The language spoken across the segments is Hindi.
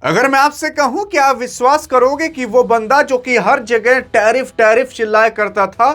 अगर मैं आपसे कहूं कि आप विश्वास करोगे कि वो बंदा जो कि हर जगह टैरिफ टैरिफ चिल्लाया करता था,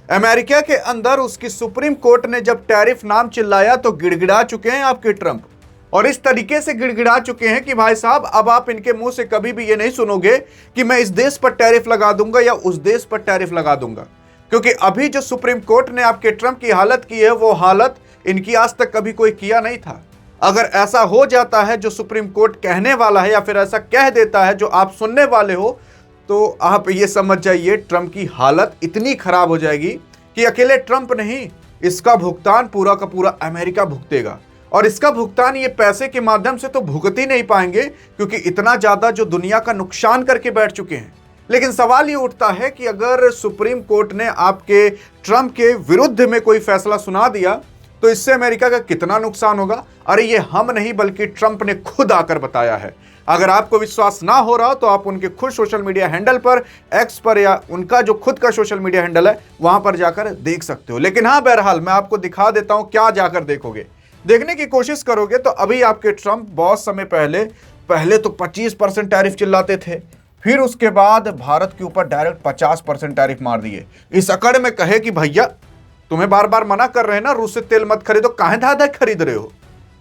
अमेरिका के अंदर उसकी सुप्रीम कोर्ट ने जब टैरिफ नाम चिल्लाया तो गिड़गिड़ा चुके हैं आपके ट्रंप। और इस तरीके से गिड़गिड़ा चुके हैं कि भाई साहब अब आप इनके मुंह से कभी भी ये नहीं सुनोगे कि मैं इस देश पर टैरिफ लगा दूंगा या उस देश पर टैरिफ लगा दूंगा। क्योंकि अभी जो सुप्रीम कोर्ट ने आपके ट्रंप की हालत की है, वो हालत इनकी आज तक कभी कोई किया नहीं था। अगर ऐसा हो जाता है जो सुप्रीम कोर्ट कहने वाला है, या फिर ऐसा कह देता है जो आप सुनने वाले हो, तो आप ये समझ जाइए ट्रंप की हालत इतनी खराब हो जाएगी कि अकेले ट्रंप नहीं, इसका भुगतान पूरा का पूरा अमेरिका भुगतेगा। और इसका भुगतान ये पैसे के माध्यम से तो भुगत ही नहीं पाएंगे, क्योंकि इतना ज्यादा जो दुनिया का नुकसान करके बैठ चुके हैं। लेकिन सवाल ये उठता है कि अगर सुप्रीम कोर्ट ने आपके ट्रंप के विरुद्ध में कोई फैसला सुना दिया तो इससे अमेरिका का कितना नुकसान होगा। अरे ये हम नहीं बल्कि ट्रंप ने खुद आकर बताया है। अगर आपको विश्वास ना हो रहा तो आप उनके खुद सोशल मीडिया हैंडल पर, एक्स पर, या उनका जो खुद का सोशल मीडिया हैंडल है वहां पर जाकर देख सकते हो। लेकिन हाँ, बहरहाल मैं आपको दिखा देता हूं क्या जाकर देखोगे। देखने की कोशिश करोगे तो अभी आपके ट्रंप बहुत समय पहले पहले तो 25% टैरिफ चिल्लाते थे, फिर उसके बाद भारत के ऊपर डायरेक्ट 50% टैरिफ मार दिए। इस अकड़ में कहे कि भैया तुम्हें बार बार मना कर रहे हैं ना रूस से तेल मत खरीदो, काहे धाधा खरीद रहे हो।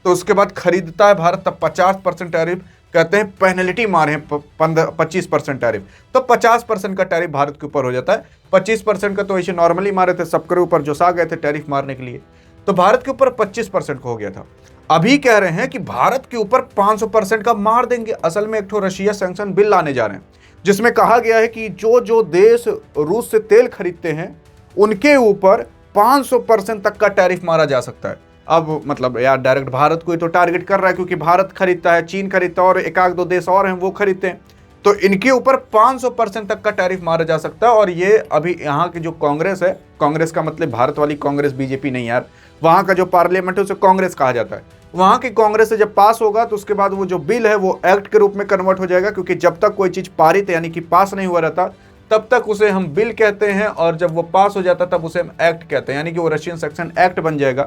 तो उसके बाद खरीदता है भारत, तब 50% टैरिफ, कहते हैं पेनल्टी मारे हैं 25% टैरिफ, तो 50% का टैरिफ भारत के ऊपर हो जाता है। 25% का तो ऐसे नॉर्मली मारे थे, सबके ऊपर जो सा गए थे टैरिफ मारने के लिए, तो भारत के ऊपर 25% का हो गया था। अभी कह रहे हैं कि भारत के ऊपर 500% का मार देंगे। असल में एक ठो रशिया सैंक्शन बिल लाने जा रहे हैं, जिसमें कहा गया है कि जो जो देश रूस से तेल खरीदते हैं उनके ऊपर 500% तक का टैरिफ मारा जा सकता है। अब मतलब यार डायरेक्ट भारत को ही तो टारगेट कर रहा है, क्योंकि भारत खरीदता है, चीन खरीदता है और एक आध दो देश और हैं वो खरीदते हैं। तो इनके ऊपर 500% तक का टैरिफ मारा जा सकता है। और ये अभी यहाँ की जो कांग्रेस है, कांग्रेस का मतलब भारत वाली कांग्रेस, बीजेपी नहीं यार, वहाँ का जो पार्लियामेंट है उसे कांग्रेस कहा जाता है। वहाँ की कांग्रेस से जब पास होगा तो उसके बाद वो जो बिल है वो एक्ट के रूप में कन्वर्ट हो जाएगा, क्योंकि जब तक कोई चीज़ पारित यानी कि पास नहीं हुआ रहता तब तक उसे हम बिल कहते हैं, और जब वो पास हो जाता तब उसे हम एक्ट कहते हैं, यानी कि वो रशियन सेक्शन एक्ट बन जाएगा।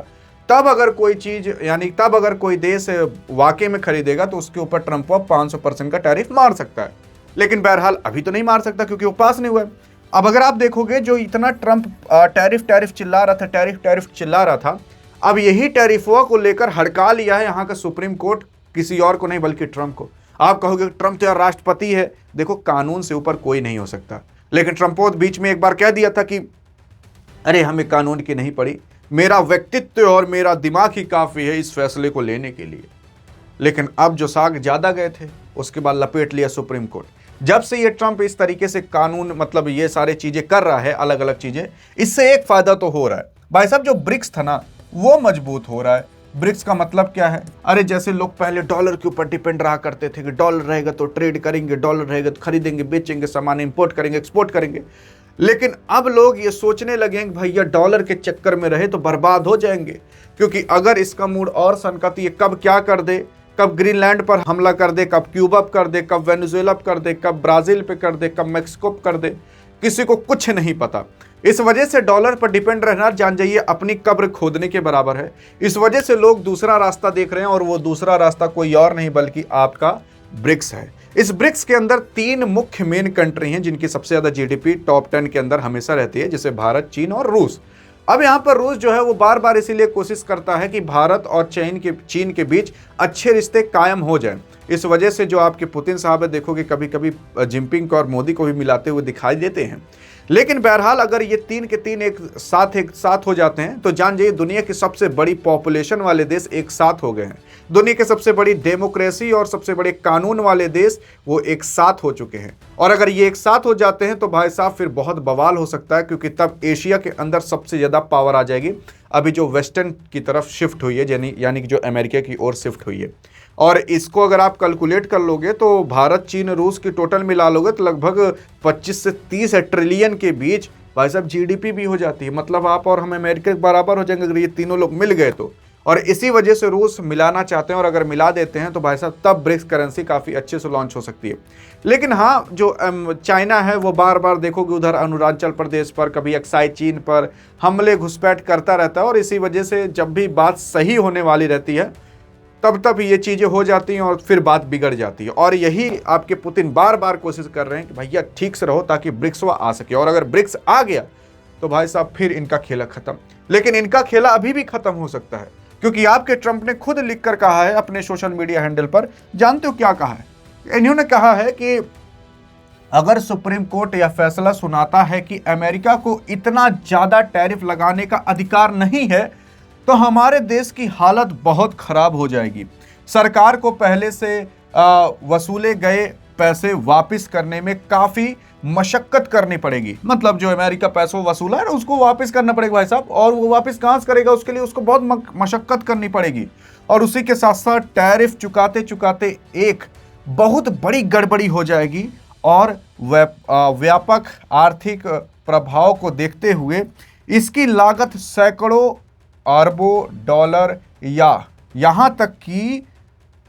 तब अगर कोई चीज़ यानी तब अगर कोई देश वाकई में खरीदेगा तो उसके ऊपर ट्रंप 500% का टैरिफ मार सकता है। लेकिन बहरहाल अभी तो नहीं मार सकता क्योंकि वो पास नहीं हुआ है। अब अगर आप देखोगे जो इतना ट्रंप टैरिफ चिल्ला रहा था, टैरिफ चिल्ला रहा था, अब यही टैरिफों को लेकर हड़का लिया है यहाँ का सुप्रीम कोर्ट, किसी और को नहीं बल्कि ट्रंप को। आप कहोगे ट्रंप तो यार राष्ट्रपति है, देखो कानून से ऊपर कोई नहीं हो सकता। लेकिन ट्रंप बीच में एक बार कह दिया था कि अरे हमें कानून की नहीं पड़ी, मेरा व्यक्तित्व और मेरा दिमाग ही काफ़ी है इस फैसले को लेने के लिए। लेकिन अब जो साग ज़्यादा गए थे उसके बाद लपेट लिया सुप्रीम कोर्ट। जब से ये ट्रंप इस तरीके से कानून मतलब ये सारे चीज़ें कर रहा है, अलग अलग चीज़ें, इससे एक फ़ायदा तो हो रहा है भाई साहब, जो ब्रिक्स था ना वो मजबूत हो रहा है। ब्रिक्स का मतलब क्या है? अरे जैसे लोग पहले डॉलर के ऊपर डिपेंड रहा करते थे कि डॉलर रहेगा तो ट्रेड करेंगे, डॉलर रहेगा तो खरीदेंगे बेचेंगे, सामान इंपोर्ट करेंगे एक्सपोर्ट करेंगे। लेकिन अब लोग ये सोचने लगे हैं कि भैया डॉलर के चक्कर में रहे तो बर्बाद हो जाएंगे, क्योंकि अगर इसका मूड और सनका तो ये कब क्या कर दे, कब ग्रीनलैंड पर हमला कर दे, कब क्यूबा पर कर दे, कब वेनेजुएला पर कर दे, कब ब्राज़ील पे कर दे, कब मैक्सिको पर कर दे, किसी को कुछ नहीं पता। इस वजह से डॉलर पर डिपेंड रहना जान जाइए अपनी कब्र खोदने के बराबर है। इस वजह से लोग दूसरा रास्ता देख रहे हैं, और वो दूसरा रास्ता कोई और नहीं बल्कि आपका ब्रिक्स है। इस ब्रिक्स के अंदर 3 मुख्य मेन कंट्री हैं जिनकी सबसे ज़्यादा जीडीपी टॉप 10 के अंदर हमेशा रहती है, जैसे भारत, चीन और रूस। अब यहाँ पर रूस जो है वो बार बार इसीलिए कोशिश करता है कि भारत और चीन के बीच अच्छे रिश्ते कायम हो जाएं। इस वजह से जो आपके पुतिन साहब है, देखोगे कभी कभी जिनपिंग को और मोदी को भी मिलाते हुए दिखाई देते हैं। लेकिन बहरहाल अगर ये 3 के 3 एक साथ हो जाते हैं तो जान जाइए दुनिया की सबसे बड़ी पॉपुलेशन वाले देश एक साथ हो गए हैं। दुनिया के सबसे बड़ी डेमोक्रेसी और सबसे बड़े कानून वाले देश वो एक साथ हो चुके हैं। और अगर ये एक साथ हो जाते हैं तो भाई साहब फिर बहुत बवाल हो सकता है, क्योंकि तब एशिया के अंदर सबसे ज़्यादा पावर आ जाएगी, अभी जो वेस्टर्न की तरफ शिफ्ट हुई है, यानी कि जो अमेरिका की ओर शिफ्ट हुई है। और इसको अगर आप कैलकुलेट कर लोगे तो भारत, चीन, रूस की टोटल मिला लोगे तो लगभग 25 से 30 ट्रिलियन के बीच भाई साहब जीडीपी भी हो जाती है। मतलब आप और हम अमेरिका के बराबर हो जाएंगे अगर ये तीनों लोग मिल गए तो। और इसी वजह से रूस मिलाना चाहते हैं, और अगर मिला देते हैं तो भाई साहब तब ब्रिक्स करेंसी काफ़ी अच्छे से लॉन्च हो सकती है। लेकिन हाँ, जो चाइना है वो बार बार देखोगे उधर अरुणाचल प्रदेश पर, कभी अक्साई चीन पर हमले घुसपैठ करता रहता है, और इसी वजह से जब भी बात सही होने वाली रहती है तब ये चीज़ें हो जाती हैं और फिर बात बिगड़ जाती है। और यही आपके पुतिन बार बार कोशिश कर रहे हैं कि भैया ठीक से रहो ताकि ब्रिक्स वो आ सके, और अगर ब्रिक्स आ गया तो भाई साहब फिर इनका खेला खत्म। लेकिन इनका खेला अभी भी खत्म हो सकता है, क्योंकि आपके ट्रंप ने खुद लिख कर कहा है अपने सोशल मीडिया हैंडल पर, जानते हो क्या कहा है? इन्होंने कहा है कि अगर सुप्रीम कोर्ट यह फैसला सुनाता है कि अमेरिका को इतना ज्यादा टैरिफ लगाने का अधिकार नहीं है, तो हमारे देश की हालत बहुत खराब हो जाएगी। सरकार को पहले से वसूले गए पैसे वापस करने में काफी मशक्कत करनी पड़ेगी। मतलब जो अमेरिका पैसों वसूला है उसको वापस करना पड़ेगा भाई साहब, और वो वापस कहां से करेगा? उसके लिए उसको बहुत मशक्कत करनी पड़ेगी। और उसी के साथ साथ टैरिफ चुकाते चुकाते एक बहुत बड़ी गड़बड़ी हो जाएगी, और व्यापक आर्थिक प्रभाव को देखते हुए इसकी लागत सैकड़ों अरबों डॉलर या यहां तक कि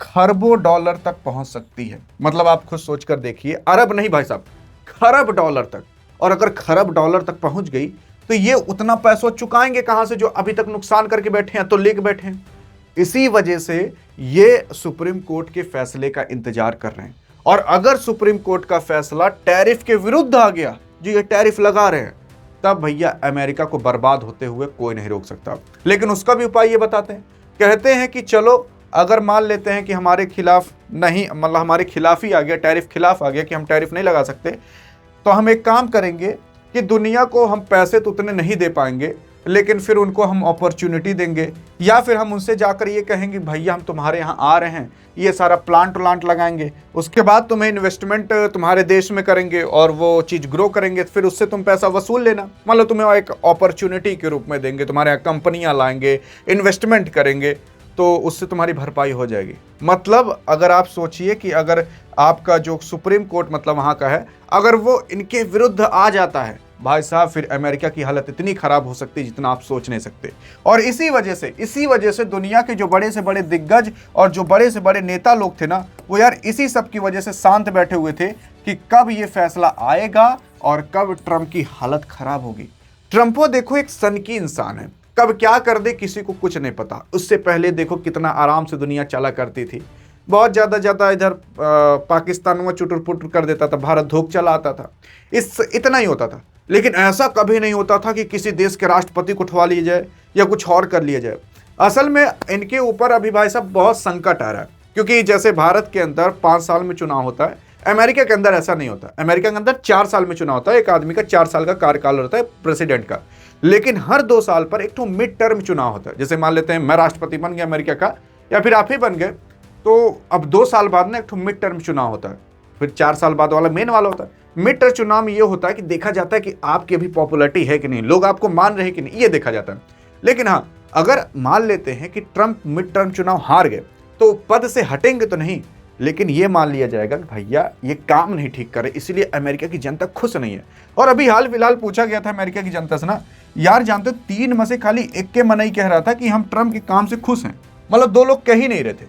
खरबों डॉलर तक पहुंच सकती है। मतलब आप खुद सोचकर देखिए, अरब नहीं भाई साहब, खरब डॉलर तक। और अगर खरब डॉलर तक पहुंच गई तो ये उतना पैसा चुकाएंगे कहां से जो अभी तक नुकसान करके बैठे हैं, तो लेके बैठे हैं। इसी वजह से ये सुप्रीम कोर्ट के फैसले का इंतजार कर रहे हैं। और अगर सुप्रीम कोर्ट का फैसला टैरिफ के विरुद्ध आ गया, जो ये टैरिफ लगा रहे हैं, तब भैया अमेरिका को बर्बाद होते हुए कोई नहीं रोक सकता। लेकिन उसका भी उपाय ये बताते हैं, कहते हैं कि चलो अगर मान लेते हैं कि हमारे खिलाफ नहीं, मतलब हमारे खिलाफ ही आ गया, टैरिफ खिलाफ आ गया कि हम टैरिफ नहीं लगा सकते, तो हम एक काम करेंगे कि दुनिया को हम पैसे तो उतने नहीं दे पाएंगे, लेकिन फिर उनको हम अपॉर्चुनिटी देंगे, या फिर हम उनसे जाकर ये कहेंगे भैया हम तुम्हारे यहाँ आ रहे हैं, ये सारा प्लांट लगाएंगे, उसके बाद तुम्हें इन्वेस्टमेंट तुम्हारे देश में करेंगे और वो चीज़ ग्रो करेंगे, फिर उससे तुम पैसा वसूल लेना। मतलब तुम्हें एक अपॉर्चुनिटी के रूप में देंगे, तुम्हारे यहाँ कंपनियाँ लाएंगे, इन्वेस्टमेंट करेंगे, तो उससे तुम्हारी भरपाई हो जाएगी। मतलब अगर आप सोचिए कि अगर आपका जो सुप्रीम कोर्ट मतलब वहाँ का है, अगर वो इनके विरुद्ध आ जाता है भाई साहब, फिर अमेरिका की हालत इतनी खराब हो सकती है जितना आप सोच नहीं सकते। और इसी वजह से दुनिया के जो बड़े से बड़े दिग्गज और जो बड़े से बड़े नेता लोग थे ना, वो यार इसी सब की वजह से शांत बैठे हुए थे कि कब ये फैसला आएगा और कब ट्रंप की हालत खराब होगी। ट्रंपो देखो एक सनकी इंसान है, कब क्या कर दे किसी को कुछ नहीं पता। उससे पहले देखो कितना आराम से दुनिया चला करती थी, बहुत ज़्यादा इधर पाकिस्तान में चुटर पुटर कर देता था, भारत धोख चला आता था, इतना ही होता था। लेकिन ऐसा कभी नहीं होता था कि किसी देश के राष्ट्रपति को उठवा लिया जाए या कुछ और कर लिया जाए। असल में इनके ऊपर अभी भाई साहब बहुत संकट आ रहा है, क्योंकि जैसे भारत के अंदर 5 साल में चुनाव होता है, अमेरिका के अंदर ऐसा नहीं होता। अमेरिका के अंदर 4 साल में चुनाव होता है, एक आदमी का 4 साल का कार्यकाल होता है प्रेसिडेंट का। लेकिन हर 2 साल पर एक तो मिड टर्म चुनाव होता है। जैसे मान लेते हैं मैं राष्ट्रपति बन गया अमेरिका का, या फिर आप ही बन गए, तो अब 2 साल बाद ना एक तो मिड टर्म चुनाव होता है, फिर 4 साल बाद वाला मेन वाला होता है। मिड टर्म चुनाव में ये होता है कि देखा जाता है कि आपकी अभी पॉपुलैरिटी है कि नहीं, लोग आपको मान रहे हैं कि नहीं, ये देखा जाता है। लेकिन हाँ, अगर मान लेते हैं कि ट्रंप मिड टर्म चुनाव हार गए तो पद से हटेंगे तो नहीं, लेकिन ये मान लिया जाएगा कि भैया ये काम नहीं ठीक करे, इसलिए अमेरिका की जनता खुश नहीं है। और अभी हाल फिलहाल पूछा गया था अमेरिका की जनता से ना, यार जानते हो 3 में से खाली एक के मन ही कह रहा था कि हम ट्रंप के काम से खुश हैं। मतलब 2 लोग कह ही नहीं रहे थे।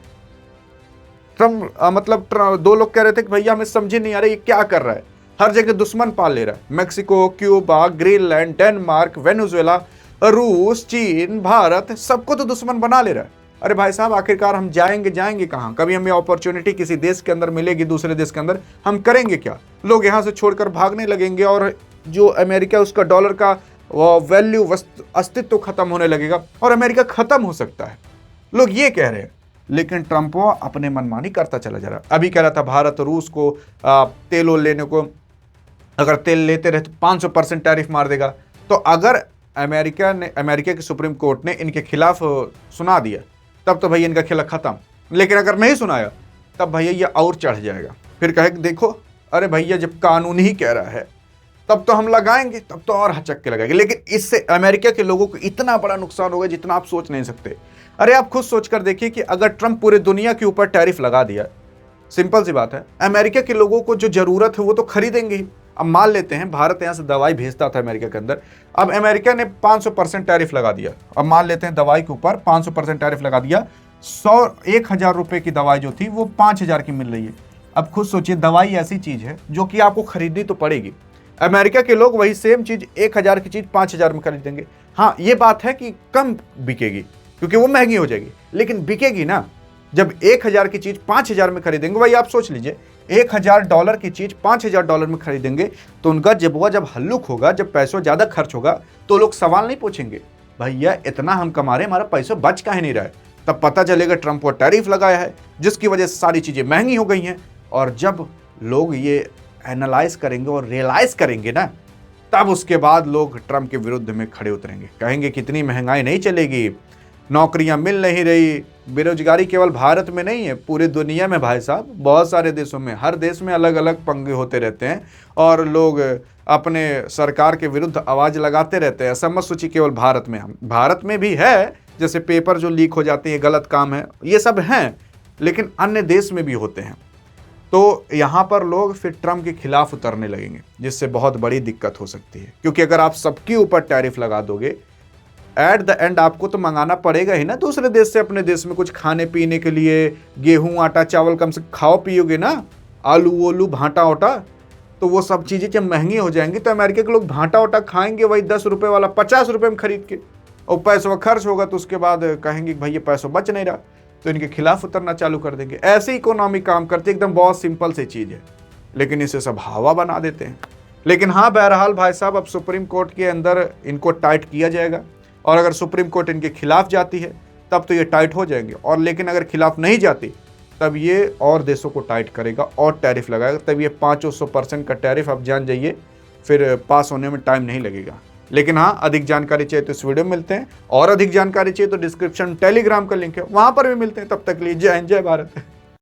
ट्रंप 2 लोग कह रहे थे कि भैया हमें समझे नहीं आ रहा ये क्या कर रहा है, हर जगह दुश्मन पाल ले रहा है। Mexico, Cuba, Greenland, Denmark, Venezuela, रूस, चीन, भारत, सबको तो दुश्मन बना ले रहा है। अरे भाई साहब आखिरकार हम जाएंगे कहाँ? कभी हमें अपॉर्चुनिटी किसी देश के अंदर मिलेगी, दूसरे देश के अंदर, हम करेंगे क्या? लोग यहाँ से छोड़कर भागने लगेंगे और जो अमेरिका उसका डॉलर का वैल्यू अस्तित्व खत्म होने लगेगा और अमेरिका खत्म हो सकता है, लोग ये कह रहे हैं। लेकिन ट्रंप अपने मनमानी करता चला जा रहा। अभी कह रहा था भारत रूस को तेल लेने को, अगर तेल लेते रहे तो 500% टैरिफ मार देगा। तो अगर अमेरिका के सुप्रीम कोर्ट ने इनके खिलाफ सुना दिया तब तो भैया इनका खेला खत्म। लेकिन अगर नहीं सुनाया तब भैया ये और चढ़ जाएगा, फिर कहे देखो अरे भैया जब कानून ही कह रहा है तब तो हम लगाएंगे, तब तो और हचक्के लगाएंगे। लेकिन इससे अमेरिका के लोगों को इतना बड़ा नुकसान होगा जितना आप सोच नहीं सकते। अरे आप खुद सोचकर देखिए कि अगर ट्रंप पूरे दुनिया के ऊपर टैरिफ लगा दिया, सिंपल सी बात है, अमेरिका के लोगों को जो जरूरत है वो तो खरीदेंगे ही। अब मान लेते हैं भारत यहाँ से दवाई भेजता था अमेरिका के अंदर, अब अमेरिका ने 500% टैरिफ लगा दिया। अब मान लेते हैं दवाई के ऊपर 500% टैरिफ लगा दिया, 1,000 रुपए की दवाई जो थी वो 5,000 की मिल रही है। अब खुद सोचिए, दवाई ऐसी चीज है जो कि आपको खरीदनी तो पड़ेगी। अमेरिका के लोग वही सेम चीज 1,000 की चीज 5,000 में खरीदेंगे। हाँ ये बात है कि कम बिकेगी क्योंकि वो महंगी हो जाएगी, लेकिन बिकेगी ना। जब 1,000 की चीज 5,000 में खरीदेंगे, भाई आप सोच लीजिए, $1,000 की चीज $5,000 में खरीदेंगे तो उनका जब हल्लुक होगा, जब पैसों ज्यादा खर्च होगा तो लोग सवाल नहीं पूछेंगे, भैया इतना हम कमा रहे, हमारा पैसा बच काहे नहीं रहा है। तब पता चलेगा ट्रंप को टैरिफ लगाया है जिसकी वजह से सारी चीजें महंगी हो गई हैं। और जब लोग ये एनालाइज करेंगे और रियलाइज करेंगे ना, तब उसके बाद लोग ट्रंप के विरुद्ध में खड़े उतरेंगे, कहेंगे कितनी महंगाई नहीं चलेगी, नौकरियां मिल नहीं रही। बेरोजगारी केवल भारत में नहीं है, पूरी दुनिया में भाई साहब, बहुत सारे देशों में, हर देश में अलग अलग पंगे होते रहते हैं और लोग अपने सरकार के विरुद्ध आवाज लगाते रहते हैं। ऐसा मत सोचिए केवल भारत में, हम भारत में भी है, जैसे पेपर जो लीक हो जाते हैं, गलत काम है, ये सब हैं, लेकिन अन्य देश में भी होते हैं। तो यहाँ पर लोग फिर ट्रंप के खिलाफ उतरने लगेंगे, जिससे बहुत बड़ी दिक्कत हो सकती है। क्योंकि अगर आप सबके ऊपर टैरिफ लगा दोगे, एट द एंड आपको तो मंगाना पड़ेगा ही ना दूसरे देश से अपने देश में कुछ खाने पीने के लिए, गेहूं आटा चावल कम से खाओ पियोगे ना, आलू वोलू भाटा ओटा, तो वो सब चीज़ें जब महंगी हो जाएंगी तो अमेरिका के लोग भाटा ओटा खाएंगे वही 10 रुपये वाला 50 रुपये में खरीद के, और पैसा खर्च होगा तो उसके बाद कहेंगे भाई ये पैसा बच नहीं रहा, तो इनके खिलाफ उतरना चालू कर देंगे। ऐसे इकोनॉमी काम करती है, एकदम बहुत सिंपल सी चीज़ है, लेकिन इसे सब हवा बना देते हैं। लेकिन हाँ, बहरहाल भाई साहब, अब सुप्रीम कोर्ट के अंदर इनको टाइट किया जाएगा, और अगर सुप्रीम कोर्ट इनके खिलाफ जाती है तब तो ये टाइट हो जाएंगे, और लेकिन अगर खिलाफ नहीं जाती तब ये और देशों को टाइट करेगा और टैरिफ लगाएगा। तब ये 500% का टैरिफ आप जान जाइए, फिर पास होने में टाइम नहीं लगेगा। लेकिन हाँ, अधिक जानकारी चाहिए तो इस वीडियो में मिलते हैं, और अधिक जानकारी चाहिए तो डिस्क्रिप्शन में टेलीग्राम का लिंक है, वहां पर भी मिलते हैं। तब तक के लिए जय हिंद, जय भारत।